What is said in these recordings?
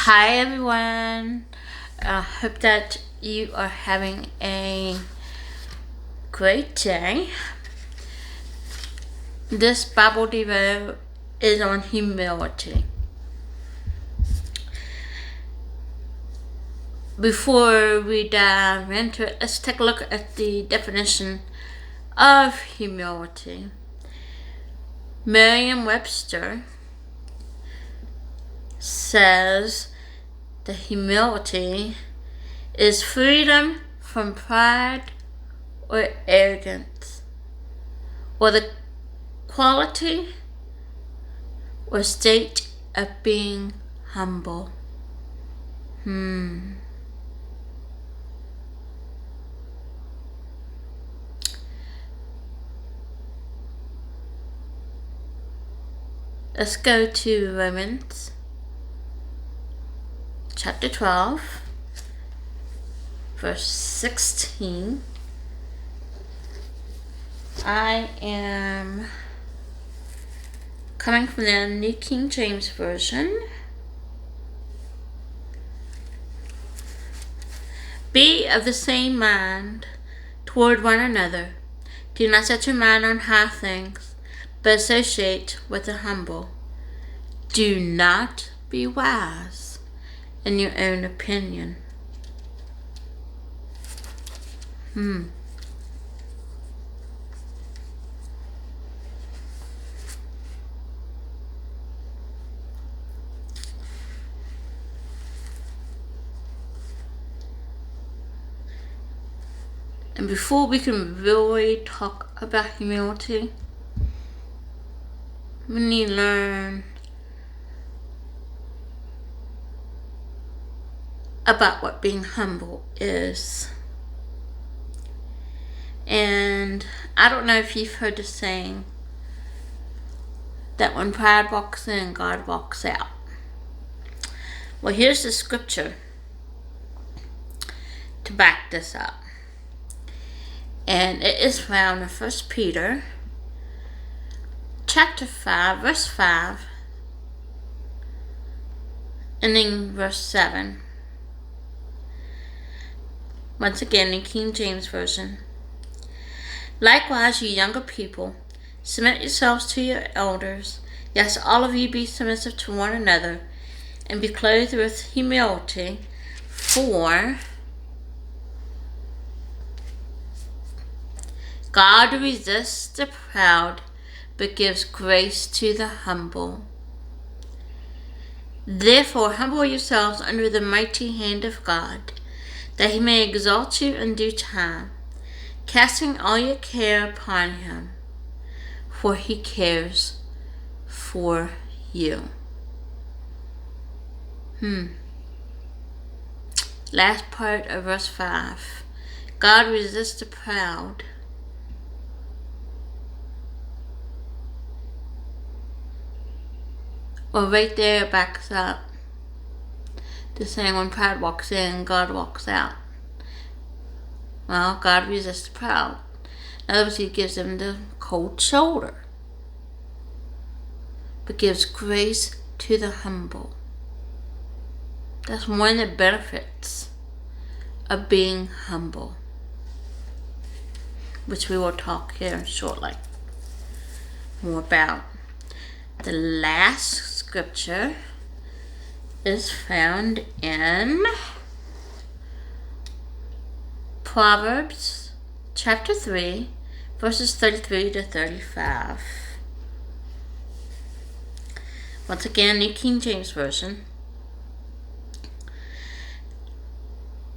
Hi everyone. I hope that you are having a great day. This Bible devo is on humility. Before we dive into it, let's take a look at the definition of humility. Merriam-Webster says that humility is freedom from pride or arrogance, or the quality or state of being humble. Let's go to Romans chapter 12, verse 16. I am coming from the New King James Version. Be of the same mind toward one another. Do not set your mind on high things, but associate with the humble. Do not be wise in your own opinion. And before we can really talk about humility, we need to learn about what being humble is. And I don't know if you've heard the saying that when pride walks in, God walks out. Well, here's the scripture to back this up. And it is found in 1 Peter chapter 5, verse 5, and then verse 7. Once again, in King James Version. Likewise, you younger people, submit yourselves to your elders. Yes, all of you be submissive to one another, and be clothed with humility, for God resists the proud, but gives grace to the humble. Therefore, humble yourselves under the mighty hand of God, that he may exalt you in due time, casting all your care upon him, for he cares for you. Last part of verse 5. God resists the proud. Well, right there it backs up the saying when pride walks in, God walks out. Well, God resists the proud. In other words, he gives them the cold shoulder, but gives grace to the humble. That's one of the benefits of being humble, which we will talk here shortly more about. The last scripture is found in Proverbs chapter 3, verses 33 to 35. Once again, New King James Version.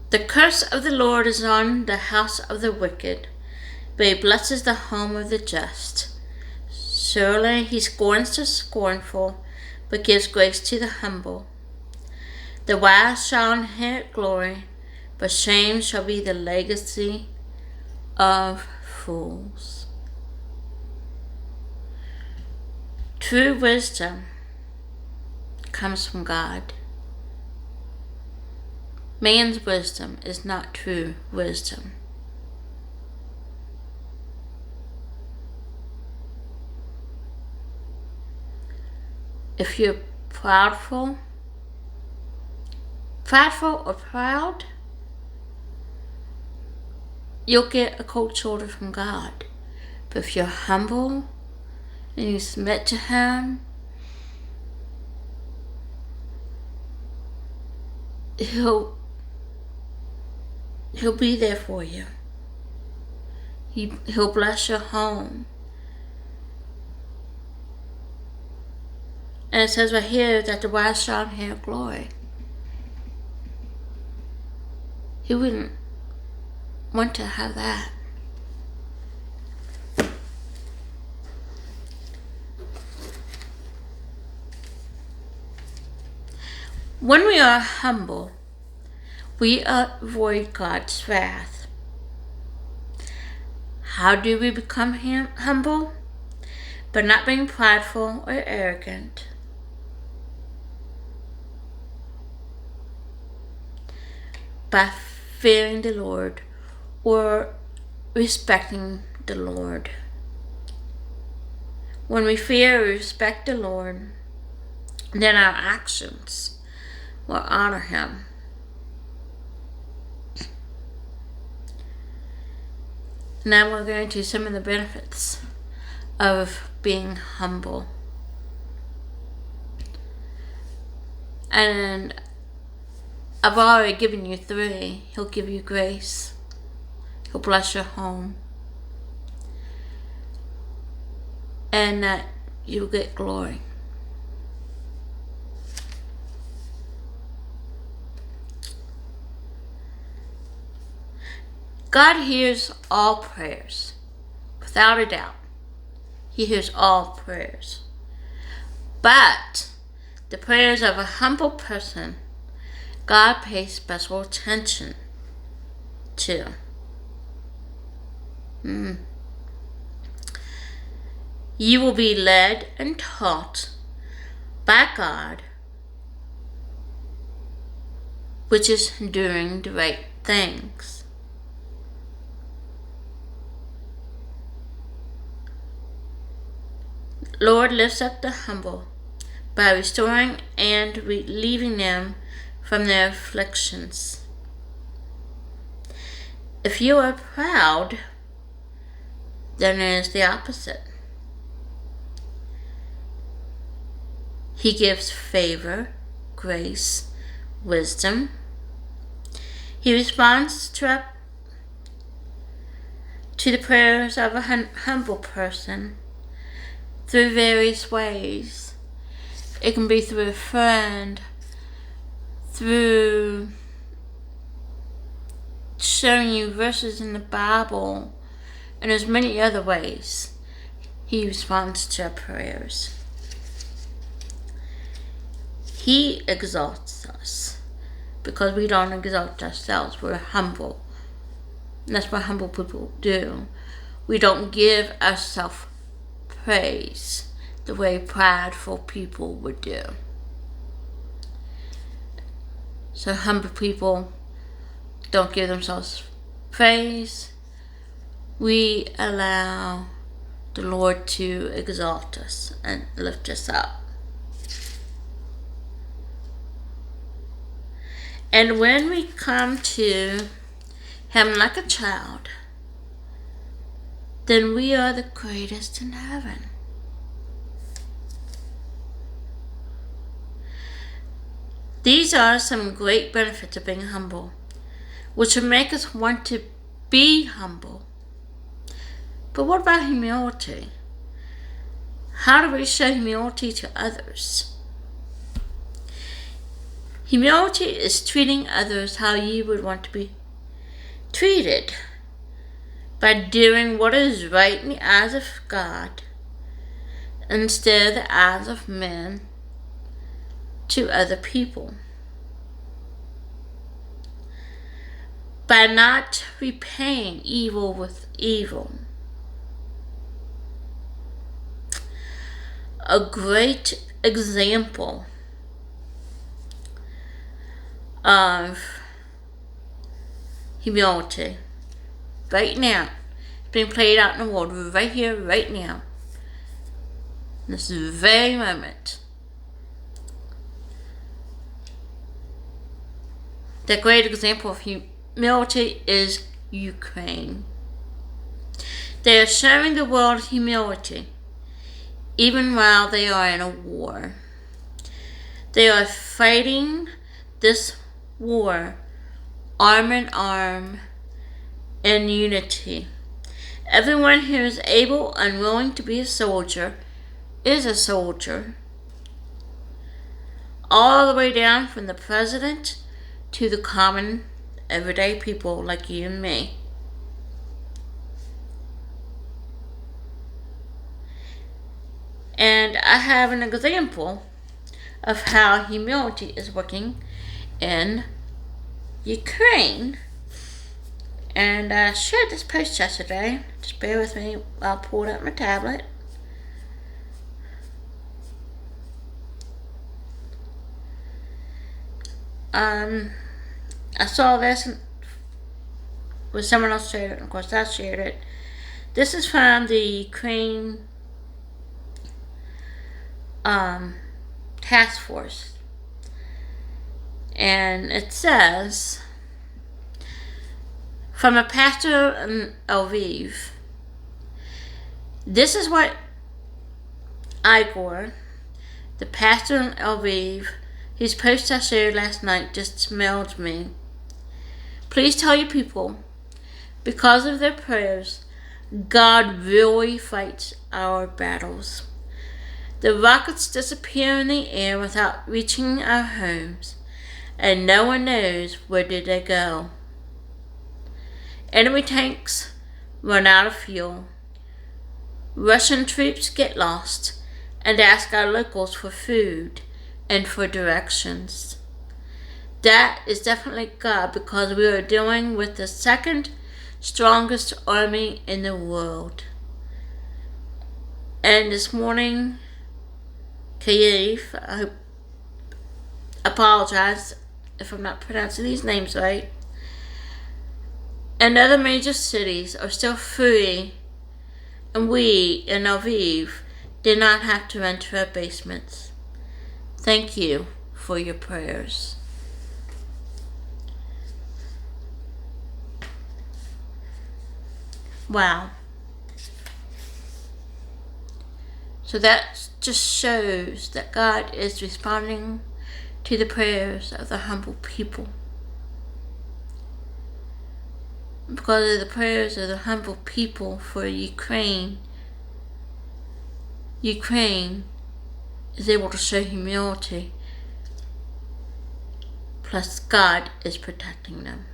The curse of the Lord is on the house of the wicked, but he blesses the home of the just. Surely he scorns the scornful, but gives grace to the humble. The wise shall inherit glory, but shame shall be the legacy of fools. True wisdom comes from God. Man's wisdom is not true wisdom. If you're proudful, prideful or proud, you'll get a cold shoulder from God. But if you're humble and you submit to Him, He'll be there for you. He'll bless your home. And it says right here that the wise shall inherit glory. He wouldn't want to have that. When we are humble, we avoid God's wrath. How do we become humble? By not being prideful or arrogant. By fearing the Lord or respecting the Lord. When we fear or respect the Lord, then our actions will honor Him. Now we're going to some of the benefits of being humble. And I've already given you 3. He'll give you grace. He'll bless your home. And that you'll get glory. God hears all prayers, without a doubt. He hears all prayers. But the prayers of a humble person, God pays special attention to. You will be led and taught by God, which is doing the right things. Lord lifts up the humble by restoring and relieving them from their afflictions. If you are proud, then it is the opposite. He gives favor, grace, wisdom. He responds to the prayers of a humble person through various ways. It can be through a friend, through showing you verses in the Bible, and there's many other ways He responds to our prayers. He exalts us because we don't exalt ourselves. We're humble. And that's what humble people do. We don't give ourselves praise the way prideful people would do. So humble people don't give themselves praise. We allow the Lord to exalt us and lift us up. And when we come to Him like a child, then we are the greatest in heaven. These are some great benefits of being humble, which will make us want to be humble. But what about humility? How do we show humility to others? Humility is treating others how you would want to be treated, by doing what is right in the eyes of God instead of the eyes of men to other people. By not repaying evil with evil. A great example of humility right now, it's being played out in the world right here, right now, in this very moment. The great example of humility is Ukraine. They are showing the world humility, even while they are in a war. They are fighting this war arm in arm in unity. Everyone who is able and willing to be a soldier is a soldier. All the way down from the president to the common, everyday people like you and me. And I have an example of how humility is working in Ukraine. And I shared this post yesterday. Just bear with me while I pull out my tablet. I saw this with someone else shared it, and of course I shared it. This is from the Ukraine task force, and it says, from a pastor in Lviv, this is what Igor, the pastor in Lviv, whose post I shared last night, just mailed me. Please tell your people, because of their prayers, God really fights our battles. The rockets disappear in the air without reaching our homes, and no one knows where did they go. Enemy tanks run out of fuel. Russian troops get lost and ask our locals for food and for directions. That is definitely God, because we are dealing with the second strongest army in the world. And this morning, Kyiv, I apologize if I'm not pronouncing these names right, and other major cities are still free, and we in Lviv did not have to enter our basements. Thank you for your prayers. Wow. So that just shows that God is responding to the prayers of the humble people. Because of the prayers of the humble people for Ukraine, Ukraine is able to show humility. Plus, God is protecting them.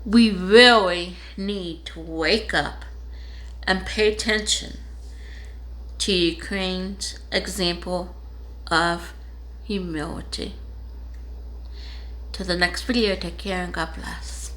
We really need to wake up and pay attention to Ukraine's example of humility. Till the next video, take care and God bless.